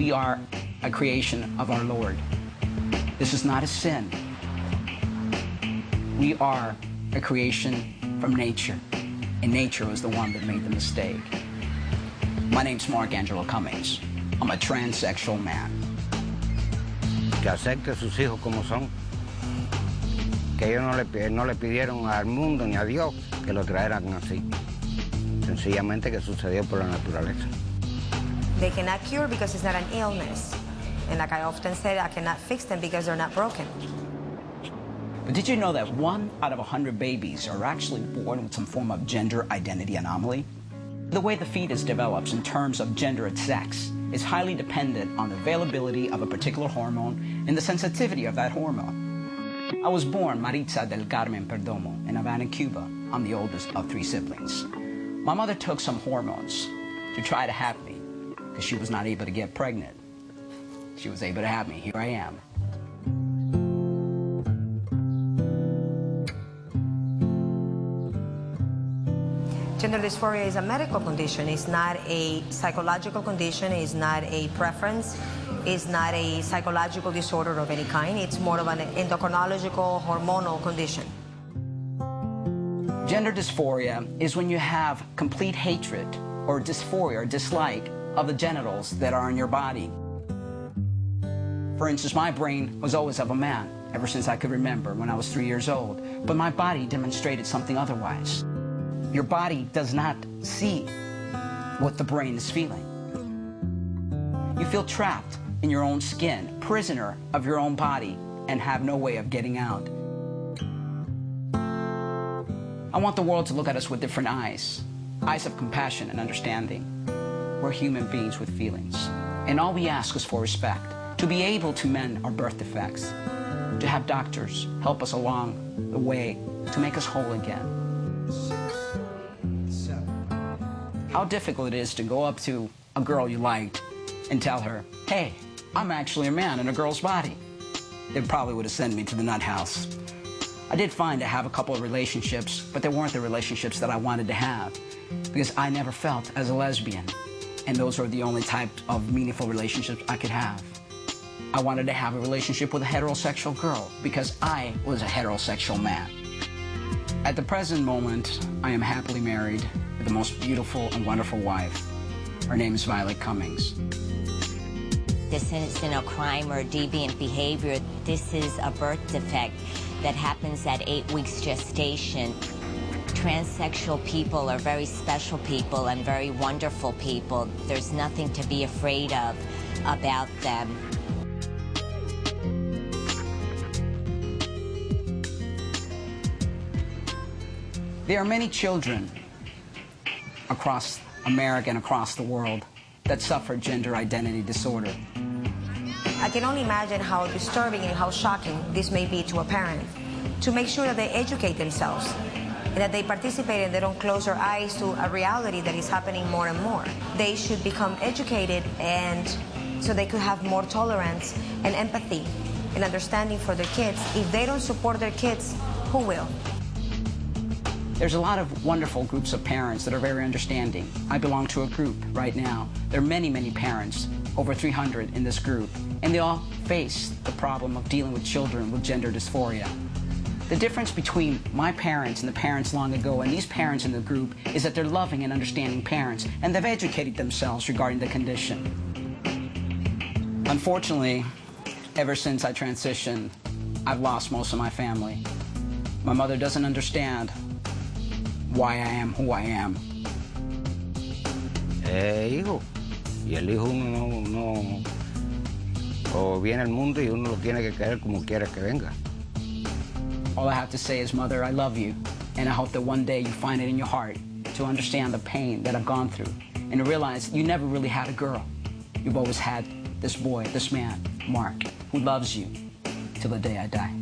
we are a creation of our Lord. This is not a sin. We are a creation from nature, and nature was the one that made the mistake. My name's Mark Angelo Cummings. I'm a transsexual man. Que acepte a sus hijos como son. Que ellos no le pidieron al mundo ni a Dios que lo trajeran así. Sencillamente que sucedió por la naturaleza. They cannot cure because it's not an illness. And like I often say, I cannot fix them because they're not broken. But did you know that 1 out of 100 babies are actually born with some form of gender identity anomaly? The way the fetus develops in terms of gender and sex is highly dependent on the availability of a particular hormone and the sensitivity of that hormone. I was born Maritza del Carmen Perdomo in Havana, Cuba. I'm the oldest of 3 siblings. My mother took some hormones to try to have me because she was not able to get pregnant. She was able to have me. Here I am. Gender dysphoria is a medical condition. It's not a psychological condition. It's not a preference. It's not a psychological disorder of any kind. It's more of an endocrinological, hormonal condition. Gender dysphoria is when you have complete hatred or dysphoria or dislike of the genitals that are in your body. For instance, my brain was always of a man ever since I could remember when I was 3 years old, but my body demonstrated something otherwise. Your body does not see what the brain is feeling. You feel trapped in your own skin, prisoner of your own body, and have no way of getting out. I want the world to look at us with different eyes of compassion and understanding. We're human beings with feelings, and all we ask is for respect, to be able to mend our birth defects, to have doctors help us along the way to make us whole again. How difficult it is to go up to a girl you liked and tell her, hey, I'm actually a man in a girl's body. They probably would have sent me to the nut house. I did find to have a couple of relationships, but they weren't the relationships that I wanted to have because I never felt as a lesbian, and those are the only type of meaningful relationships I could have. I wanted to have a relationship with a heterosexual girl because I was a heterosexual man. At the present moment, I am happily married with the most beautiful and wonderful wife. Her name is Violet Cummings. This isn't a crime or deviant behavior. This is a birth defect that happens at 8 weeks gestation. Transsexual people are very special people and very wonderful people. There's nothing to be afraid of about them. There are many children across America and across the world that suffer gender identity disorder. I can only imagine how disturbing and how shocking this may be to a parent, to make sure that they educate themselves and that they participate and they don't close their eyes to a reality that is happening more and more. They should become educated, and so they could have more tolerance and empathy and understanding for their kids. If they don't support their kids, who will? There's a lot of wonderful groups of parents that are very understanding. I belong to a group right now. There are many, many parents, over 300 in this group, and they all face the problem of dealing with children with gender dysphoria. The difference between my parents and the parents long ago and these parents in the group is that they're loving and understanding parents, and they've educated themselves regarding the condition. Unfortunately, ever since I transitioned, I've lost most of my family. My mother doesn't understand why I am who I am. Hijo. Y el hijo uno no o viene al mundo y uno lo tiene que querer como quiera que venga. All I have to say is, Mother, I love you, and I hope that one day you find it in your heart to understand the pain that I've gone through and to realize you never really had a girl. You've always had this boy, this man, Mark, who loves you till the day I die.